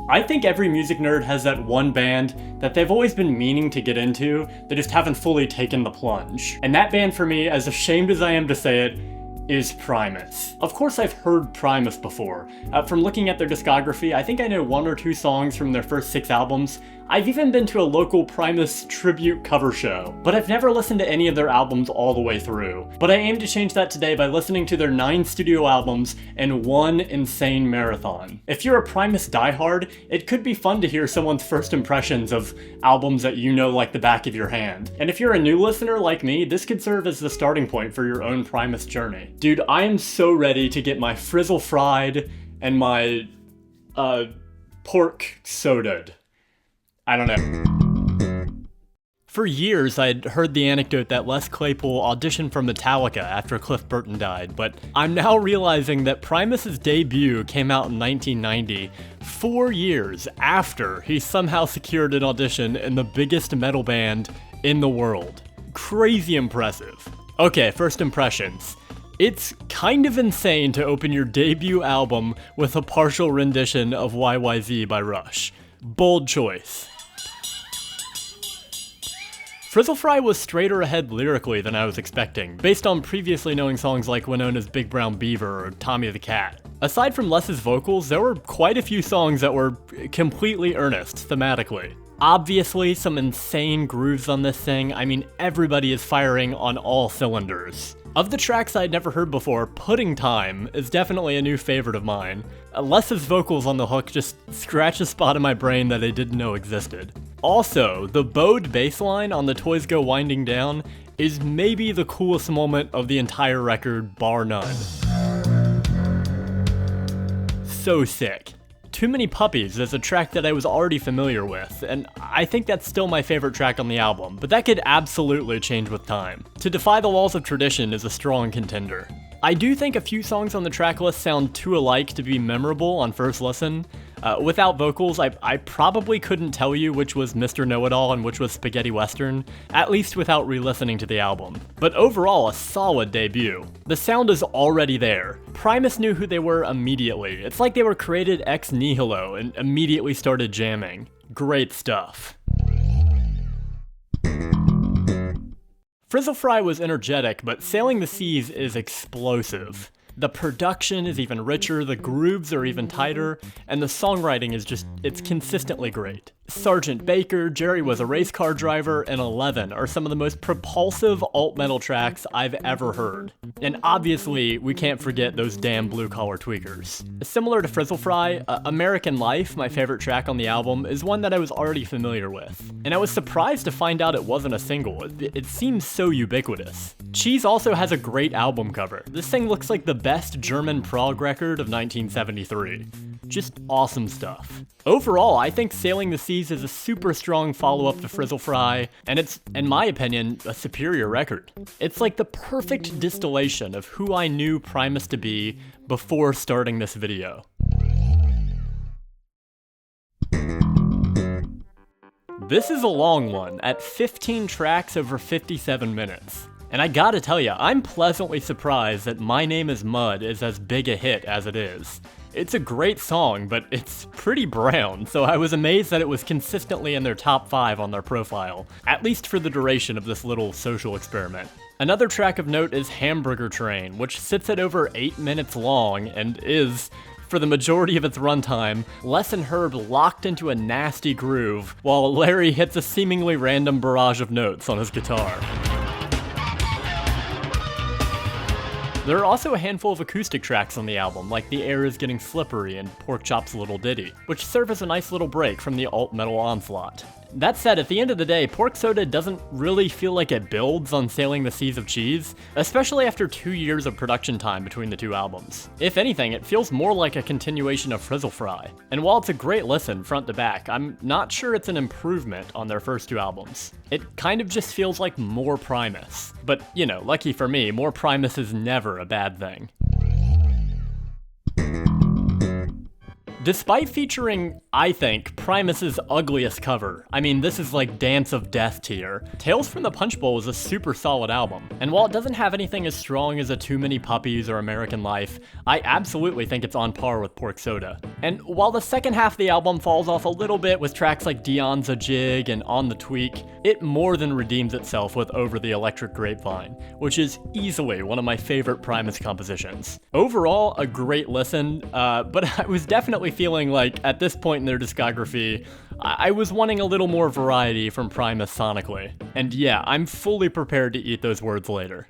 I think every music nerd has that one band that they've always been meaning to get into, they just haven't fully taken the plunge. And that band for me, as ashamed as I am to say it, is Primus. Of course I've heard Primus before. From looking at their discography, I think I know 1 or 2 songs from their first 6 albums. I've even been to a local Primus tribute cover show, but I've never listened to any of their albums all the way through. But I aim to change that today by listening to their 9 studio albums in one insane marathon. If you're a Primus diehard, it could be fun to hear someone's first impressions of albums that you know like the back of your hand. And if you're a new listener like me, this could serve as the starting point for your own Primus journey. Dude, I am so ready to get my Frizzle Fried and my, pork soda'd. I don't know. For years, I'd heard the anecdote that Les Claypool auditioned for Metallica after Cliff Burton died, but I'm now realizing that Primus's debut came out in 1990, 4 years after he somehow secured an audition in the biggest metal band in the world. Crazy impressive. Okay, first impressions. It's kind of insane to open your debut album with a partial rendition of YYZ by Rush. Bold choice. Frizzle Fry was straighter ahead lyrically than I was expecting, based on previously knowing songs like Winona's Big Brown Beaver or Tommy the Cat. Aside from Les's vocals, there were quite a few songs that were completely earnest thematically. Obviously, some insane grooves on this thing. I mean, everybody is firing on all cylinders. Of the tracks I'd never heard before, Pudding Time is definitely a new favorite of mine. Les's vocals on the hook just scratch a spot in my brain that I didn't know existed. Also, the bowed bass line on the Toys Go Winding Down is maybe the coolest moment of the entire record, bar none. So sick. Too Many Puppies is a track that I was already familiar with, and I think that's still my favorite track on the album, but that could absolutely change with time. To Defy the Laws of Tradition is a strong contender. I do think a few songs on the track list sound too alike to be memorable on first listen. Without vocals, I probably couldn't tell you which was Mr. Know-It-All and which was Spaghetti Western, at least without re-listening to the album. But overall, a solid debut. The sound is already there. Primus knew who they were immediately. It's like they were created ex nihilo and immediately started jamming. Great stuff. Frizzle Fry was energetic, but Sailing the Seas is explosive. The production is even richer, the grooves are even tighter, and the songwriting is it's consistently great. Sergeant Baker, Jerry Was a Race Car Driver, and 11 are some of the most propulsive alt-metal tracks I've ever heard. And obviously, we can't forget those damn blue-collar tweakers. Similar to Frizzle Fry, American Life, my favorite track on the album, is one that I was already familiar with. And I was surprised to find out it wasn't a single. It seems so ubiquitous. Cheese also has a great album cover. This thing looks like the best German prog record of 1973. Just awesome stuff. Overall, I think Sailing the Seas is a super strong follow-up to Frizzle Fry, and it's, in my opinion, a superior record. It's like the perfect distillation of who I knew Primus to be before starting this video. This is a long one, at 15 tracks over 57 minutes. And I gotta tell ya, I'm pleasantly surprised that My Name is Mud is as big a hit as it is. It's a great song, but it's pretty brown, so I was amazed that it was consistently in their top 5 on their profile, at least for the duration of this little social experiment. Another track of note is Hamburger Train, which sits at over 8 minutes long and is, for the majority of its runtime, Les and Herb locked into a nasty groove, while Larry hits a seemingly random barrage of notes on his guitar. There are also a handful of acoustic tracks on the album, like The Air is Getting Slippery and Porkchop's Little Ditty, which serve as a nice little break from the alt-metal onslaught. That said, at the end of the day, Pork Soda doesn't really feel like it builds on Sailing the Seas of Cheese, especially after 2 years of production time between the two albums. If anything, it feels more like a continuation of Frizzle Fry. And while it's a great listen front to back, I'm not sure it's an improvement on their first 2 albums. It kind of just feels like more Primus. But, you know, lucky for me, more Primus is never a bad thing. Despite featuring, I think, Primus's ugliest cover, I mean, this is like Dance of Death tier, Tales from the Punchbowl is a super solid album. And while it doesn't have anything as strong as a Too Many Puppies or American Life, I absolutely think it's on par with Pork Soda. And while the second half of the album falls off a little bit with tracks like Dion's a Jig and On the Tweak, it more than redeems itself with Over the Electric Grapevine, which is easily one of my favorite Primus compositions. Overall, a great listen, but I was definitely feeling like at this point in their discography, I was wanting a little more variety from Primus sonically. And yeah, I'm fully prepared to eat those words later.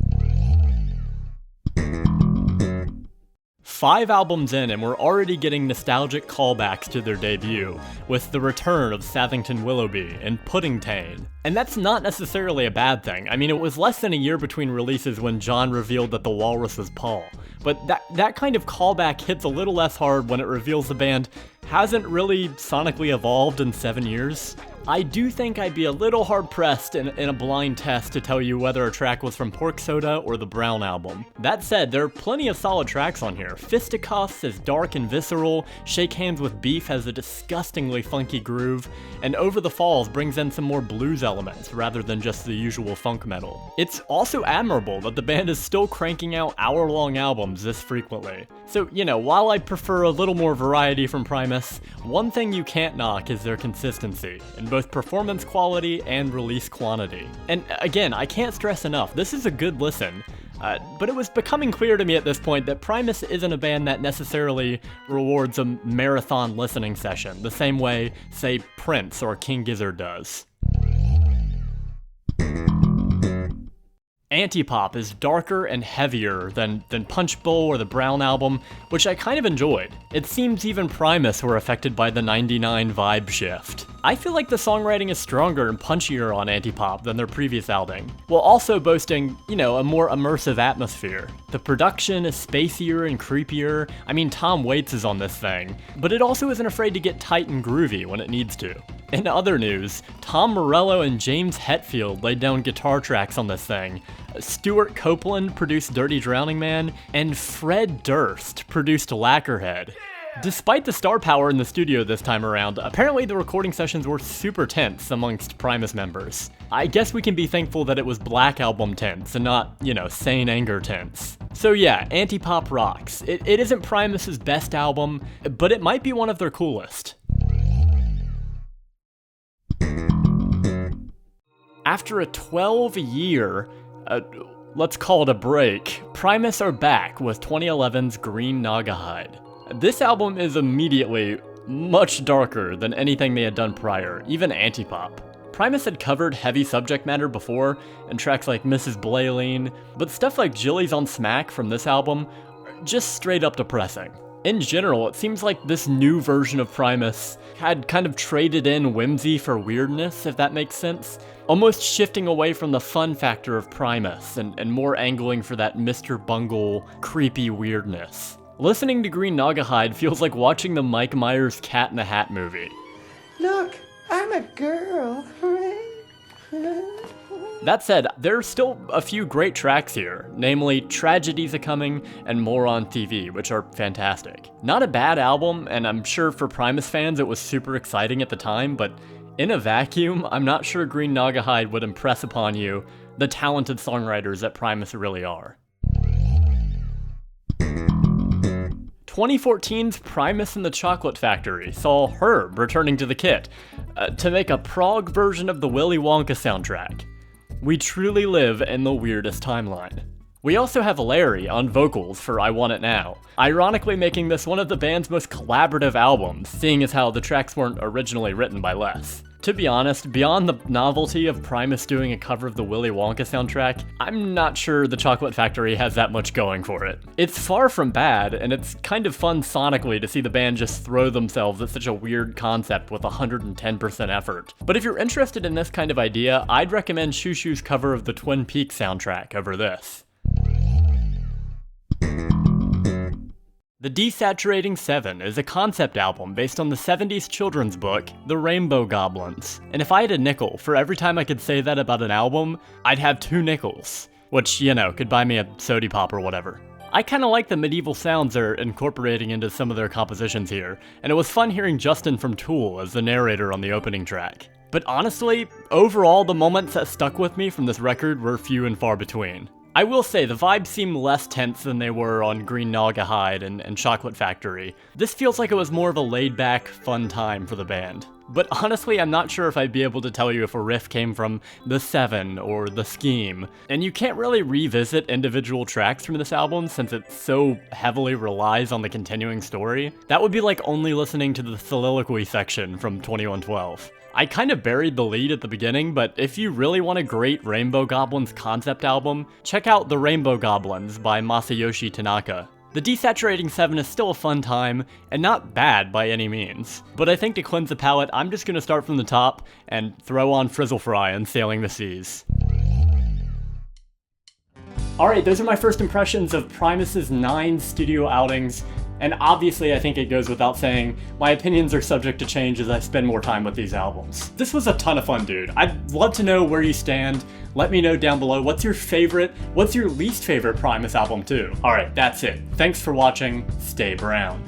5 albums in and we're already getting nostalgic callbacks to their debut, with the return of Savington Willoughby and Puddingtane. And that's not necessarily a bad thing. I mean, it was less than a year between releases when John revealed that the walrus was Paul. But that kind of callback hits a little less hard when it reveals the band hasn't really sonically evolved in 7 years. I do think I'd be a little hard-pressed in a blind test to tell you whether a track was from Pork Soda or the Brown album. That said, there are plenty of solid tracks on here. Fisticuffs is dark and visceral, Shake Hands with Beef has a disgustingly funky groove, and Over the Falls brings in some more blues elements rather than just the usual funk metal. It's also admirable that the band is still cranking out hour-long albums this frequently. So, you know, while I prefer a little more variety from Primus, one thing you can't knock is their consistency, in both performance quality and release quantity. And again, I can't stress enough, this is a good listen, but it was becoming clear to me at this point that Primus isn't a band that necessarily rewards a marathon listening session, the same way, say, Prince or King Gizzard does. Antipop is darker and heavier than Punchbowl or the Brown album, which I kind of enjoyed. It seems even Primus were affected by the 99 vibe shift. I feel like the songwriting is stronger and punchier on Antipop than their previous album, while also boasting, you know, a more immersive atmosphere. The production is spacier and creepier. I mean, Tom Waits is on this thing, but it also isn't afraid to get tight and groovy when it needs to. In other news, Tom Morello and James Hetfield laid down guitar tracks on this thing. Stuart Copeland produced Dirty Drowning Man, and Fred Durst produced Lacquerhead. Despite the star power in the studio this time around, apparently the recording sessions were super tense amongst Primus members. I guess we can be thankful that it was Black Album tense and not, you know, Sane Anger tense. So yeah, Antipop rocks. It isn't Primus's best album, but it might be one of their coolest. After a 12-year, let's call it a break, Primus are back with 2011's Green Naugahyde. This album is immediately much darker than anything they had done prior, even Antipop. Primus had covered heavy subject matter before, and tracks like Mrs. Blaylene, but stuff like Jilly's on Smack from this album are just straight up depressing. In general, it seems like this new version of Primus had kind of traded in whimsy for weirdness, if that makes sense. Almost shifting away from the fun factor of Primus and more angling for that Mr. Bungle creepy weirdness. Listening to Green Naugahyde feels like watching the Mike Myers Cat in the Hat movie. Look, I'm a girl. That said, there are still a few great tracks here, namely Tragedies A Coming and More on TV, which are fantastic. Not a bad album, and I'm sure for Primus fans it was super exciting at the time, but in a vacuum, I'm not sure Green Naugahyde would impress upon you the talented songwriters that Primus really are. 2014's Primus and the Chocolate Factory saw Herb returning to the kit to make a prog version of the Willy Wonka soundtrack. We truly live in the weirdest timeline. We also have Larry on vocals for I Want It Now, ironically making this one of the band's most collaborative albums, seeing as how the tracks weren't originally written by Les. To be honest, beyond the novelty of Primus doing a cover of the Willy Wonka soundtrack, I'm not sure the Chocolate Factory has that much going for it. It's far from bad, and it's kind of fun sonically to see the band just throw themselves at such a weird concept with 110% effort. But if you're interested in this kind of idea, I'd recommend Shoo Shoo's cover of the Twin Peaks soundtrack over this. The Desaturating Seven is a concept album based on the 70s children's book, The Rainbow Goblins. And if I had a nickel for every time I could say that about an album, I'd have 2 nickels. Which, you know, could buy me a sody pop or whatever. I kinda like the medieval sounds they're incorporating into some of their compositions here, and it was fun hearing Justin from Tool as the narrator on the opening track. But honestly, overall the moments that stuck with me from this record were few and far between. I will say, the vibes seem less tense than they were on Green Naugahyde and Chocolate Factory. This feels like it was more of a laid-back, fun time for the band. But honestly, I'm not sure if I'd be able to tell you if a riff came from the Seven or the Scheme. And you can't really revisit individual tracks from this album since it so heavily relies on the continuing story. That would be like only listening to the soliloquy section from 2112. I kind of buried the lead at the beginning, but if you really want a great Rainbow Goblins concept album, check out The Rainbow Goblins by Masayoshi Tanaka. The Desaturating Seven is still a fun time, and not bad by any means. But I think to cleanse the palate, I'm just gonna start from the top and throw on Frizzle Fry and Sailing the Seas. Alright, those are my first impressions of Primus's 9 studio outings. And obviously, I think it goes without saying, my opinions are subject to change as I spend more time with these albums. This was a ton of fun, dude. I'd love to know where you stand. Let me know down below what's your least favorite Primus album too. Alright, that's it. Thanks for watching. Stay brown.